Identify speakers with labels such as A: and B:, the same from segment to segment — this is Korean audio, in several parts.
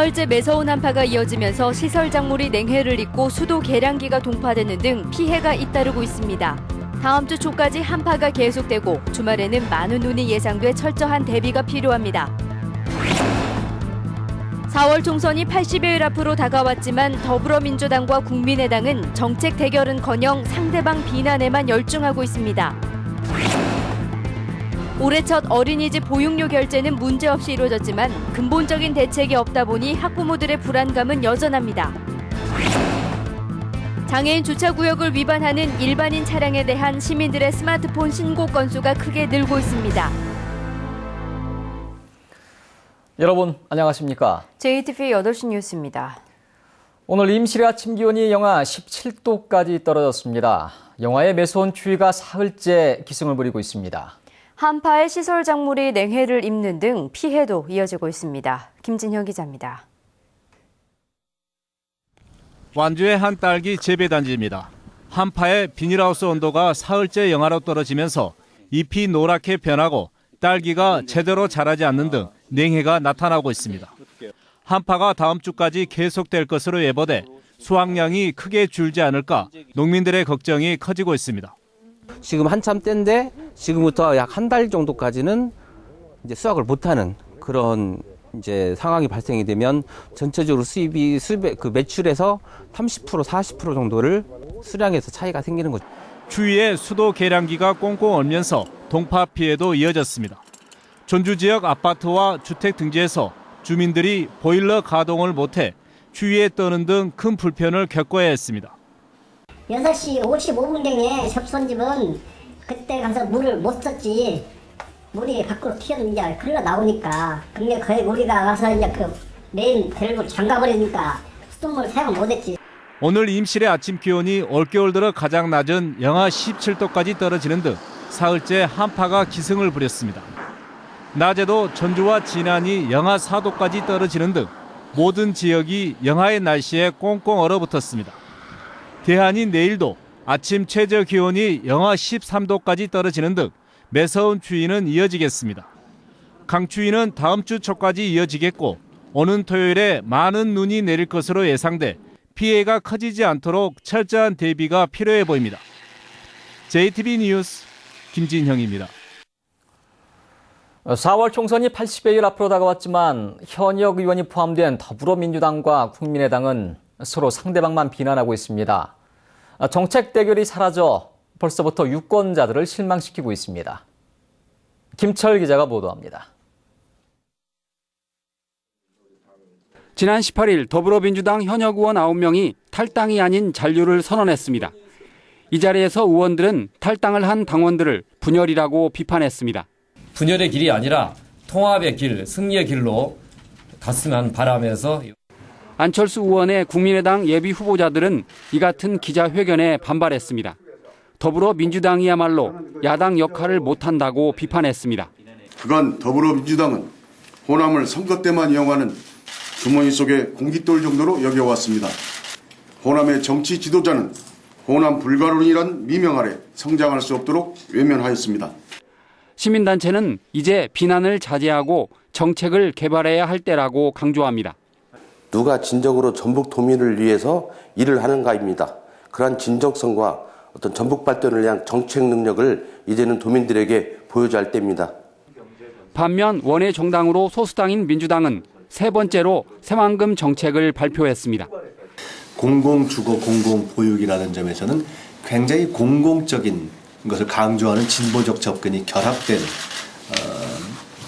A: 사흘째 매서운 한파가 이어지면서 시설 작물이 냉해를 입고 수도 계량기가 동파되는 등 피해가 잇따르고 있습니다. 다음 주 초까지 한파가 계속되고 주말에는 많은 눈이 예상돼 철저한 대비가 필요합니다. 4월 총선이 80여일 앞으로 다가왔지만 더불어민주당과 국민의당은 정책 대결은커녕 상대방 비난에만 열중하고 있습니다. 올해 첫 어린이집 보육료 결제는 문제없이 이루어졌지만 근본적인 대책이 없다 보니 학부모들의 불안감은 여전합니다. 장애인 주차구역을 위반하는 일반인 차량에 대한 시민들의 스마트폰 신고 건수가 크게 늘고 있습니다.
B: 여러분 안녕하십니까?
A: JTV 8시 뉴스입니다.
B: 오늘 임실의 아침 기온이 영하 17도까지 떨어졌습니다. 영하의 매서운 추위가 사흘째 기승을 부리고 있습니다.
A: 한파에 시설 작물이 냉해를 입는 등 피해도 이어지고 있습니다. 김진형 기자입니다.
C: 완주의 한 딸기 재배단지입니다. 한파에 비닐하우스 온도가 사흘째 영하로 떨어지면서 잎이 노랗게 변하고 딸기가 제대로 자라지 않는 등 냉해가 나타나고 있습니다. 한파가 다음 주까지 계속될 것으로 예보돼 수확량이 크게 줄지 않을까 농민들의 걱정이 커지고 있습니다.
D: 지금 한참 때인데 지금부터 약 한 달 정도까지는 이제 수확을 못하는 그런 이제 상황이 발생이 되면 전체적으로 그 매출에서 30% 40% 정도를 수량에서 차이가 생기는 거죠.
C: 추위에 수도 계량기가 꽁꽁 얼면서 동파 피해도 이어졌습니다. 전주 지역 아파트와 주택 등지에서 주민들이 보일러 가동을 못해 추위에 떠는 등 큰 불편을 겪어야 했습니다.
E: 6시 55분경에 접선집은 그때 가서 물을 못 썼지. 물이 밖으로 튀어나오니까 흘러 나오니까. 근데 거의 우리가 가서 이제 그 메인 밸브 잠가버리니까 수돗물 사용 못했지.
C: 오늘 임실의 아침 기온이 올겨울 들어 가장 낮은 영하 17도까지 떨어지는 등 사흘째 한파가 기승을 부렸습니다. 낮에도 전주와 진안이 영하 4도까지 떨어지는 등 모든 지역이 영하의 날씨에 꽁꽁 얼어붙었습니다. 대한이 내일도 아침 최저 기온이 영하 13도까지 떨어지는 등 매서운 추위는 이어지겠습니다. 강추위는 다음 주 초까지 이어지겠고 오는 토요일에 많은 눈이 내릴 것으로 예상돼 피해가 커지지 않도록 철저한 대비가 필요해 보입니다. JTB 뉴스 김진형입니다.
B: 4월 총선이 80여일 앞으로 다가왔지만 현역 의원이 포함된 더불어민주당과 국민의당은 서로 상대방만 비난하고 있습니다. 정책 대결이 사라져 벌써부터 유권자들을 실망시키고 있습니다. 김철 기자가 보도합니다.
F: 지난 18일 더불어민주당 현역 의원 9명이 탈당이 아닌 잔류를 선언했습니다. 이 자리에서 의원들은 탈당을 한 당원들을 분열이라고 비판했습니다.
G: 분열의 길이 아니라 통합의 길, 승리의 길로 갔으면 바라면서
F: 안철수 의원의 국민의당 예비 후보자들은 이 같은 기자회견에 반발했습니다. 더불어민주당이야말로 야당 역할을 못한다고 비판했습니다.
H: 그간 더불어민주당은 호남을 선거 때만 이용하는 주머니 속의 공깃돌 정도로 여겨왔습니다. 호남의 정치 지도자는 호남 불가론이란 미명 아래 성장할 수 없도록 외면하였습니다.
F: 시민단체는 이제 비난을 자제하고 정책을 개발해야 할 때라고 강조합니다.
I: 누가 진정으로 전북 도민을 위해서 일을 하는가입니다. 그러한 진정성과 어떤 전북 발전을 위한 정책 능력을 이제는 도민들에게 보여줘야 할 때입니다.
F: 반면 원외 정당으로 소수당인 민주당은 세 번째로 새만금 정책을 발표했습니다.
J: 공공주거 공공보육이라는 점에서는 굉장히 공공적인 것을 강조하는 진보적 접근이 결합된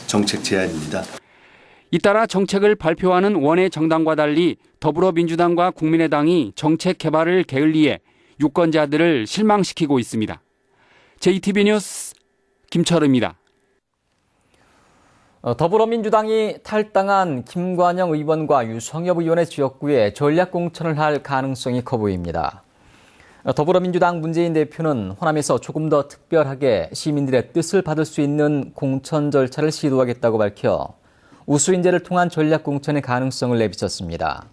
J: 정책 제안입니다.
F: 잇따라 정책을 발표하는 원외 정당과 달리 더불어민주당과 국민의당이 정책 개발을 게을리해 유권자들을 실망시키고 있습니다. JTB 뉴스 김철우입니다.
B: 더불어민주당이 탈당한 김관영 의원과 유성엽 의원의 지역구에 전략공천을 할 가능성이 커 보입니다. 더불어민주당 문재인 대표는 호남에서 조금 더 특별하게 시민들의 뜻을 받을 수 있는 공천 절차를 시도하겠다고 밝혀 우수인재를 통한 전략공천의 가능성을 내비쳤습니다.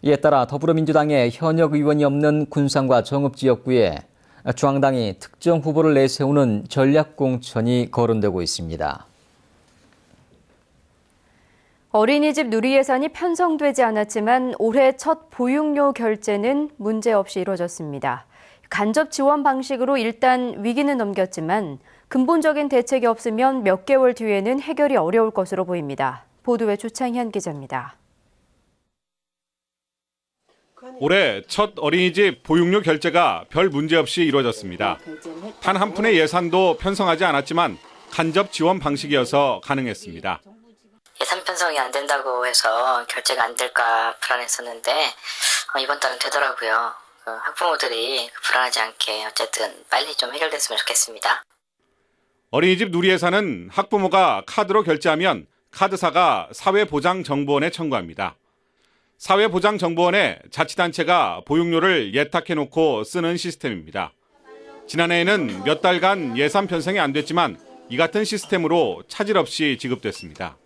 B: 이에 따라 더불어민주당의 현역 의원이 없는 군산과 정읍 지역구에 중앙당이 특정 후보를 내세우는 전략공천이 거론되고 있습니다.
A: 어린이집 누리예산이 편성되지 않았지만 올해 첫 보육료 결제는 문제없이 이뤄졌습니다. 간접 지원 방식으로 일단 위기는 넘겼지만 근본적인 대책이 없으면 몇 개월 뒤에는 해결이 어려울 것으로 보입니다. 보도에 조창현 기자입니다.
K: 올해 첫 어린이집 보육료 결제가 별 문제 없이 이루어졌습니다. 단 한 푼의 예산도 편성하지 않았지만 간접 지원 방식이어서 가능했습니다.
L: 예산 편성이 안 된다고 해서 결제가 안 될까 불안했었는데 이번 달은 되더라고요. 학부모들이 불안하지 않게 어쨌든 빨리 좀 해결됐으면 좋겠습니다.
K: 어린이집 누리예산은 학부모가 카드로 결제하면 카드사가 사회보장정보원에 청구합니다. 사회보장정보원에 자치단체가 보육료를 예탁해놓고 쓰는 시스템입니다. 지난해에는 몇 달간 예산 편성이 안 됐지만 이 같은 시스템으로 차질 없이 지급됐습니다.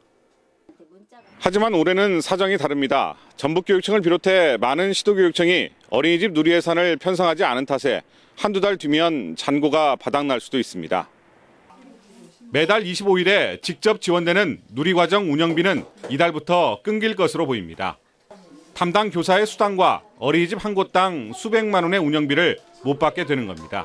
K: 하지만 올해는 사정이 다릅니다. 전북교육청을 비롯해 많은 시도교육청이 어린이집 누리예산을 편성하지 않은 탓에 한두 달 뒤면 잔고가 바닥날 수도 있습니다. 매달 25일에 직접 지원되는 누리과정 운영비는 이달부터 끊길 것으로 보입니다. 담당 교사의 수당과 어린이집 한 곳당 수백만 원의 운영비를 못 받게 되는 겁니다.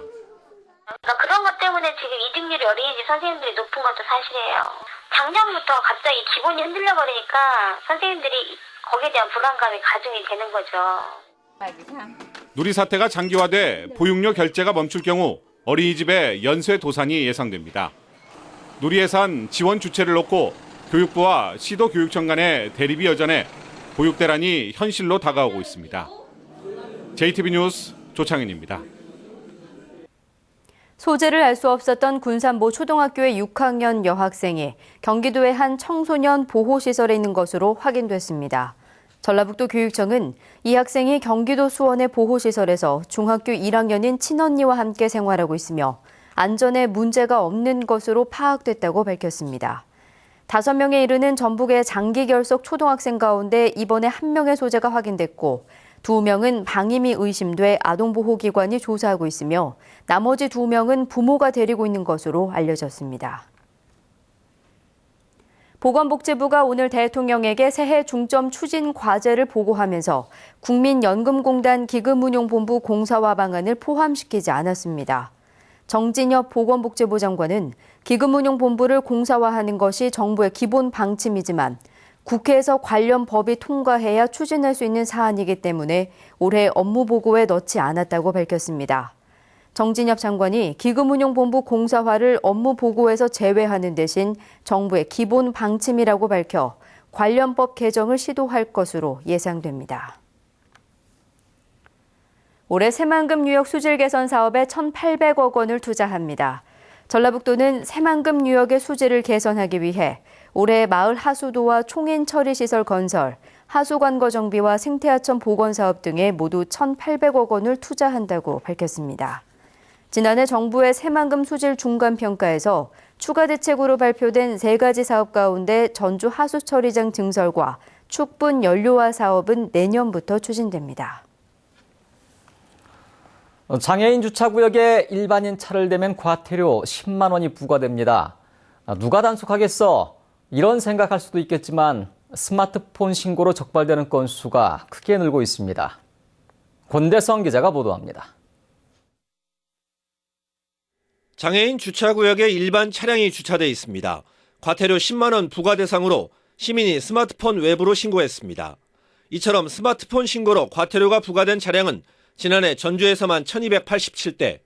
M: 그런 것 때문에 지금 이직률이 어린이집 선생님들이 높은 것도 사실이에요. 작년부터 갑자기 기본이 흔들려 버리니까 선생님들이 거기에 대한 불안감이 가중이 되는 거죠.
K: 누리 사태가 장기화돼 보육료 결제가 멈출 경우 어린이집의 연쇄 도산이 예상됩니다. 누리 예산 지원 주체를 놓고 교육부와 시도교육청 간의 대립이 여전해 보육 대란이 현실로 다가오고 있습니다. JTB 뉴스 조창현입니다.
A: 소재를 알 수 없었던 군산모 초등학교의 6학년 여학생이 경기도의 한 청소년 보호시설에 있는 것으로 확인됐습니다. 전라북도 교육청은 이 학생이 경기도 수원의 보호시설에서 중학교 1학년인 친언니와 함께 생활하고 있으며 안전에 문제가 없는 것으로 파악됐다고 밝혔습니다. 5명에 이르는 전북의 장기 결석 초등학생 가운데 이번에 1명의 소재가 확인됐고 2명은 방임이 의심돼 아동보호기관이 조사하고 있으며 나머지 2명은 부모가 데리고 있는 것으로 알려졌습니다. 보건복지부가 오늘 대통령에게 새해 중점 추진 과제를 보고하면서 국민연금공단 기금운용본부 공사화 방안을 포함시키지 않았습니다. 정진엽 보건복지부 장관은 기금운용본부를 공사화하는 것이 정부의 기본 방침이지만 국회에서 관련 법이 통과해야 추진할 수 있는 사안이기 때문에 올해 업무보고에 넣지 않았다고 밝혔습니다. 정진엽 장관이 기금운용본부 공사화를 업무보고에서 제외하는 대신 정부의 기본 방침이라고 밝혀 관련 법 개정을 시도할 것으로 예상됩니다. 올해 새만금 유역 수질 개선 사업에 1,800억 원을 투자합니다. 전라북도는 새만금 유역의 수질을 개선하기 위해 올해 마을 하수도와 총인 처리 시설 건설, 하수관거 정비와 생태하천 복원 사업 등에 모두 1,800억 원을 투자한다고 밝혔습니다. 지난해 정부의 새만금 수질 중간평가에서 추가 대책으로 발표된 3가지 사업 가운데 전주 하수처리장 증설과 축분 연료화 사업은 내년부터 추진됩니다.
B: 장애인 주차구역에 일반인 차를 대면 과태료 10만 원이 부과됩니다. 누가 단속하겠어? 이런 생각할 수도 있겠지만 스마트폰 신고로 적발되는 건수가 크게 늘고 있습니다. 권대성 기자가 보도합니다.
N: 장애인 주차구역에 일반 차량이 주차돼 있습니다. 과태료 10만 원 부과 대상으로 시민이 스마트폰 외부로 신고했습니다. 이처럼 스마트폰 신고로 과태료가 부과된 차량은 지난해 전주에서만 1,287대,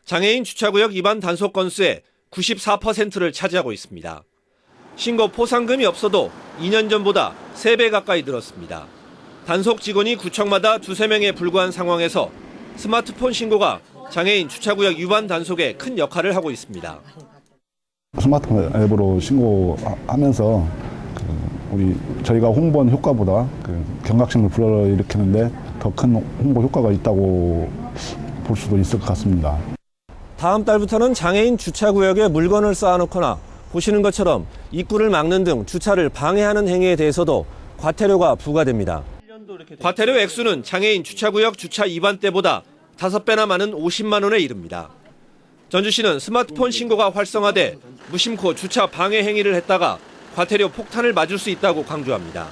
N: 장애인 주차구역 위반 단속 건수의 94%를 차지하고 있습니다. 신고 포상금이 없어도 2년 전보다 3배 가까이 늘었습니다. 단속 직원이 구청마다 2-3명에 불과한 상황에서 스마트폰 신고가 장애인 주차구역 위반 단속에 큰 역할을 하고 있습니다.
O: 스마트폰 앱으로 신고하면서 저희가 홍보한 효과보다 경각심을 불러일으키는데 더 큰 홍보 효과가 있다고 볼 수도 있을 것 같습니다.
N: 다음 달부터는 장애인 주차구역에 물건을 쌓아놓거나 보시는 것처럼 입구를 막는 등 주차를 방해하는 행위에 대해서도 과태료가 부과됩니다. 과태료 액수는 장애인 주차구역 주차 위반 때보다 5배나 많은 50만 원에 이릅니다. 전주시는 스마트폰 신고가 활성화돼 무심코 주차 방해 행위를 했다가 과태료 폭탄을 맞을 수 있다고 강조합니다.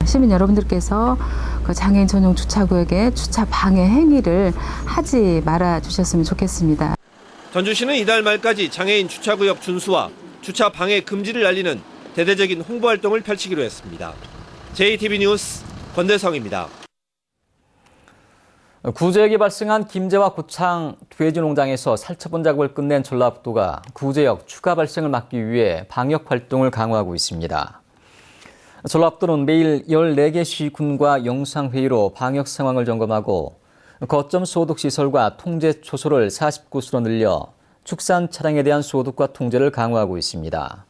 P: 시민 여러분들께서 그 장애인 전용 주차구역에 주차 방해 행위를 하지 말아 주셨으면 좋겠습니다.
N: 전주시는 이달 말까지 장애인 주차구역 준수와 주차 방해 금지를 알리는 대대적인 홍보 활동을 펼치기로 했습니다. JTB 뉴스 권대성입니다.
B: 구제역이 발생한 김제와 고창 돼지 농장에서 살처분 작업을 끝낸 전라북도가 구제역 추가 발생을 막기 위해 방역 활동을 강화하고 있습니다. 전라북도는 매일 14개 시군과 영상회의로 방역 상황을 점검하고 거점 소독 시설과 통제 초소를 49수로 늘려 축산 차량에 대한 소독과 통제를 강화하고 있습니다.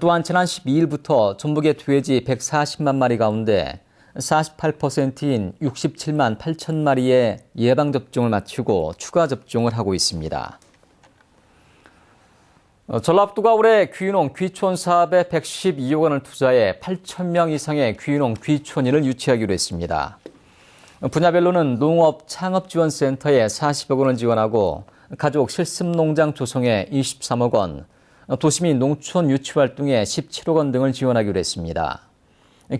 B: 또한 지난 12일부터 전북의 돼지 140만 마리 가운데 48%인 67만 8천 마리의 예방접종을 마치고 추가 접종을 하고 있습니다. 전라북도가 올해 귀농 귀촌 사업에 112억 원을 투자해 8천 명 이상의 귀농 귀촌인을 유치하기로 했습니다. 분야별로는 농업 창업지원센터에 40억 원을 지원하고 가족 실습농장 조성에 23억 원, 도시민 농촌 유치활동에 17억 원 등을 지원하기로 했습니다.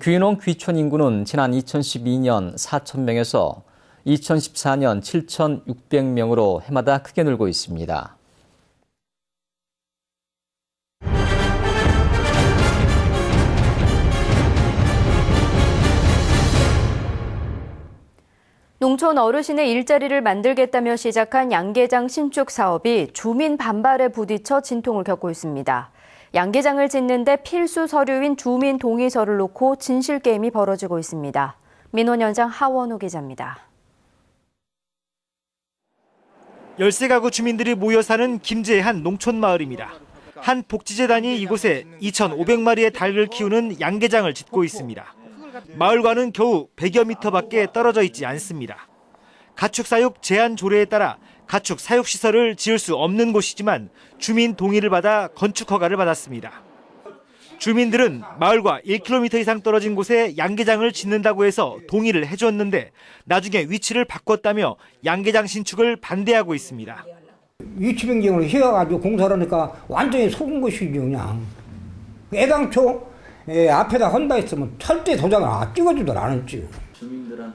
B: 귀농 귀촌 인구는 지난 2012년 4천 명에서 2014년 7,600명으로 해마다 크게 늘고 있습니다.
A: 농촌 어르신의 일자리를 만들겠다며 시작한 양계장 신축 사업이 주민 반발에 부딪혀 진통을 겪고 있습니다. 양계장을 짓는데 필수 서류인 주민 동의서를 놓고 진실 게임이 벌어지고 있습니다. 민원 현장 하원우 기자입니다.
Q: 13가구 주민들이 모여 사는 김제의 한 농촌 마을입니다. 한 복지재단이 이곳에 2,500마리의 닭을 키우는 양계장을 짓고 있습니다. 마을과는 겨우 100여 미터밖에 떨어져 있지 않습니다. 가축 사육 제한 조례에 따라 가축 사육 시설을 지을 수 없는 곳이지만 주민 동의를 받아 건축 허가를 받았습니다. 주민들은 마을과 1km 이상 떨어진 곳에 양계장을 짓는다고 해서 동의를 해줬는데 나중에 위치를 바꿨다며 양계장 신축을 반대하고 있습니다.
R: 위치 변경을 해가지고 공사를 하니까 완전히 속은 것이죠. 그냥 애당초 앞에다 한다 했으면 절대 도장을 찍어주들 않았지.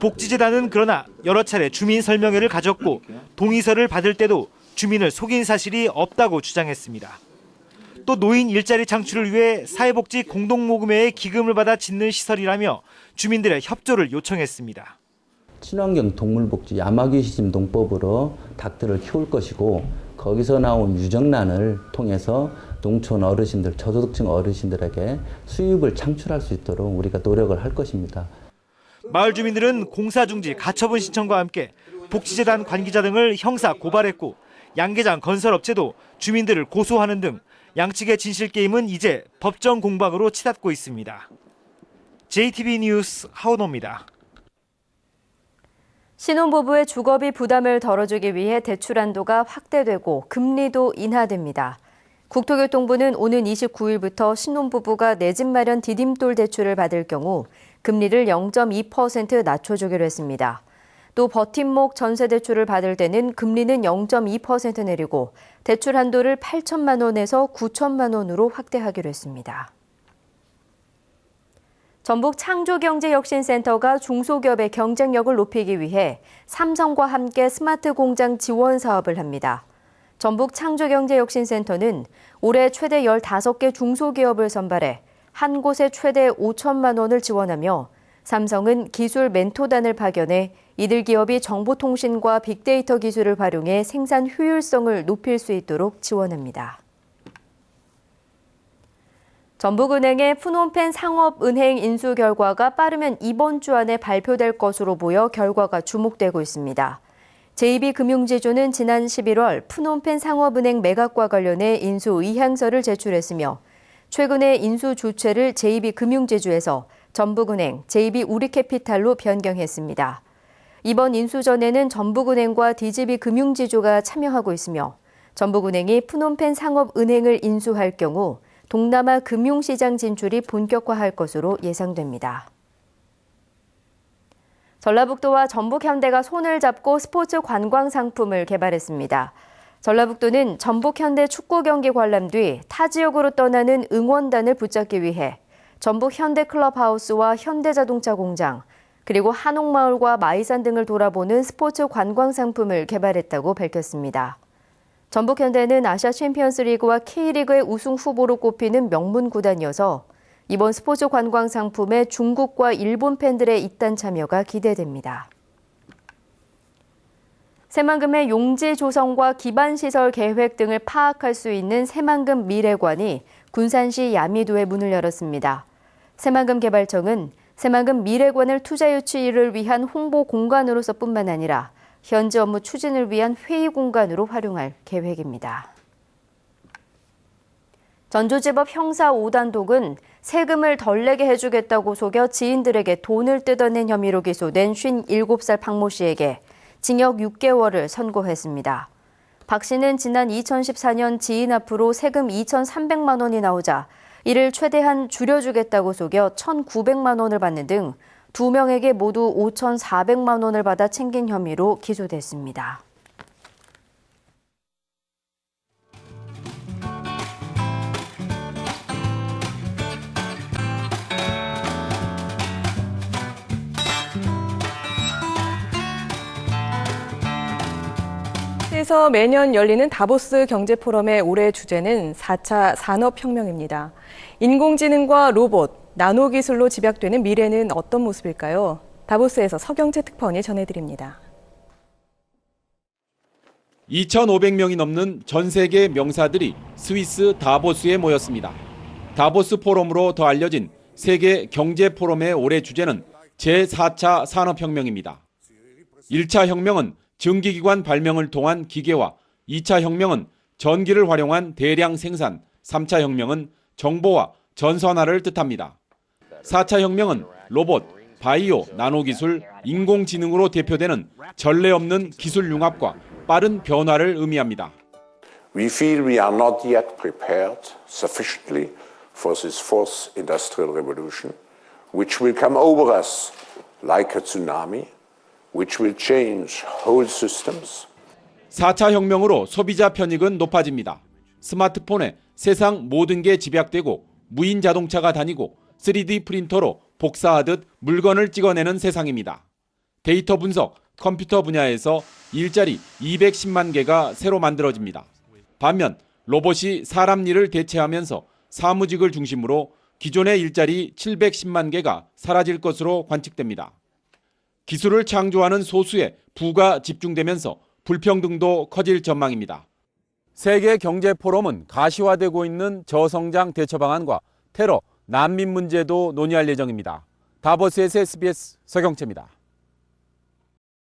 Q: 복지재단은 그러나 여러 차례 주민 설명회를 가졌고 동의서를 받을 때도 주민을 속인 사실이 없다고 주장했습니다. 또 노인 일자리 창출을 위해 사회복지 공동모금회의 기금을 받아 짓는 시설이라며 주민들의 협조를 요청했습니다.
S: 친환경 동물복지 야마귀심 동법으로 닭들을 키울 것이고 거기서 나온 유정란을 통해서 농촌 어르신들, 저소득층 어르신들에게 수입을 창출할 수 있도록 우리가 노력을 할 것입니다.
Q: 마을 주민들은 공사 중지 가처분 신청과 함께 복지재단 관계자 등을 형사 고발했고 양계장 건설업체도 주민들을 고소하는 등 양측의 진실게임은 이제 법정 공방으로 치닫고 있습니다. JTB 뉴스 하원호입니다.
A: 신혼부부의 주거비 부담을 덜어주기 위해 대출 한도가 확대되고 금리도 인하됩니다. 국토교통부는 오는 29일부터 신혼부부가 내 집 마련 디딤돌 대출을 받을 경우 금리를 0.2% 낮춰주기로 했습니다. 또 버팀목 전세대출을 받을 때는 금리는 0.2% 내리고 대출 한도를 8천만 원에서 9천만 원으로 확대하기로 했습니다. 전북 창조경제혁신센터가 중소기업의 경쟁력을 높이기 위해 삼성과 함께 스마트 공장 지원 사업을 합니다. 전북 창조경제혁신센터는 올해 최대 15개 중소기업을 선발해 한 곳에 최대 5천만 원을 지원하며 삼성은 기술 멘토단을 파견해 이들 기업이 정보통신과 빅데이터 기술을 활용해 생산 효율성을 높일 수 있도록 지원합니다. 전북은행의 푸놈펜 상업은행 인수 결과가 빠르면 이번 주 안에 발표될 것으로 보여 결과가 주목되고 있습니다. JB금융지주는 지난 11월 푸놈펜 상업은행 매각과 관련해 인수 의향서를 제출했으며 최근에 인수 주체를 JB금융지주에서 전북은행, JB우리캐피탈로 변경했습니다. 이번 인수 전에는 전북은행과 DGB금융지주가 참여하고 있으며 전북은행이 푸놈펜 상업은행을 인수할 경우 동남아 금융시장 진출이 본격화할 것으로 예상됩니다. 전라북도와 전북현대가 손을 잡고 스포츠 관광 상품을 개발했습니다. 전라북도는 전북 현대 축구 경기 관람 뒤 타 지역으로 떠나는 응원단을 붙잡기 위해 전북 현대클럽하우스와 현대자동차 공장, 그리고 한옥마을과 마이산 등을 돌아보는 스포츠 관광 상품을 개발했다고 밝혔습니다. 전북 현대는 아시아 챔피언스 리그와 K리그의 우승 후보로 꼽히는 명문 구단이어서 이번 스포츠 관광 상품에 중국과 일본 팬들의 입단 참여가 기대됩니다. 새만금의 용지 조성과 기반시설 계획 등을 파악할 수 있는 새만금 미래관이 군산시 야미도에 문을 열었습니다. 새만금 개발청은 새만금 미래관을 투자 유치를 위한 홍보 공간으로서뿐만 아니라 현지 업무 추진을 위한 회의 공간으로 활용할 계획입니다. 전주지법 형사 5단독은 세금을 덜 내게 해주겠다고 속여 지인들에게 돈을 뜯어낸 혐의로 기소된 57살 박모 씨에게 징역 6개월을 선고했습니다. 박 씨는 지난 2014년 지인 앞으로 세금 2,300만 원이 나오자 이를 최대한 줄여주겠다고 속여 1,900만 원을 받는 등 2명에게 모두 5,400만 원을 받아 챙긴 혐의로 기소됐습니다.
T: 에서 매년 열리는 다보스 경제포럼의 올해 주제는 4차 산업혁명입니다. 인공지능과 로봇, 나노기술로 집약되는 미래는 어떤 모습일까요? 다보스에서 서경채 특파원이 전해드립니다.
C: 2,500명이 넘는 전 세계 명사들이 스위스 다보스에 모였습니다. 다보스 포럼으로 더 알려진 세계 경제 포럼의 올해 주제는 제4차 산업혁명입니다. 1차 혁명은 증기기관 발명을 통한 기계화, 2차 혁명은 전기를 활용한 대량 생산, 3차 혁명은 정보화, 전선화를 뜻합니다. 4차 혁명은 로봇, 바이오, 나노기술, 인공지능으로 대표되는 전례 없는 기술 융합과 빠른 변화를 의미합니다.
U: We feel we are not yet prepared sufficiently for this fourth industrial revolution, which will come over us like a tsunami. which will change whole systems.
C: 4차 혁명으로 소비자 편익은 높아집니다. 스마트폰에 세상 모든 게 집약되고 무인 자동차가 다니고 3D 프린터로 복사하듯 물건을 찍어내는 세상입니다. 데이터 분석, 컴퓨터 분야에서 일자리 210만 개가 새로 만들어집니다. 반면 로봇이 사람 일을 대체하면서 사무직을 중심으로 기존의 일자리 710만 개가 사라질 것으로 관측됩니다. 기술을 창조하는 소수에 부가 집중되면서 불평등도 커질 전망입니다. 세계 경제 포럼은 가시화되고 있는 저성장 대처 방안과 테러, 난민 문제도 논의할 예정입니다. 다보스에서 SBS 서경채입니다.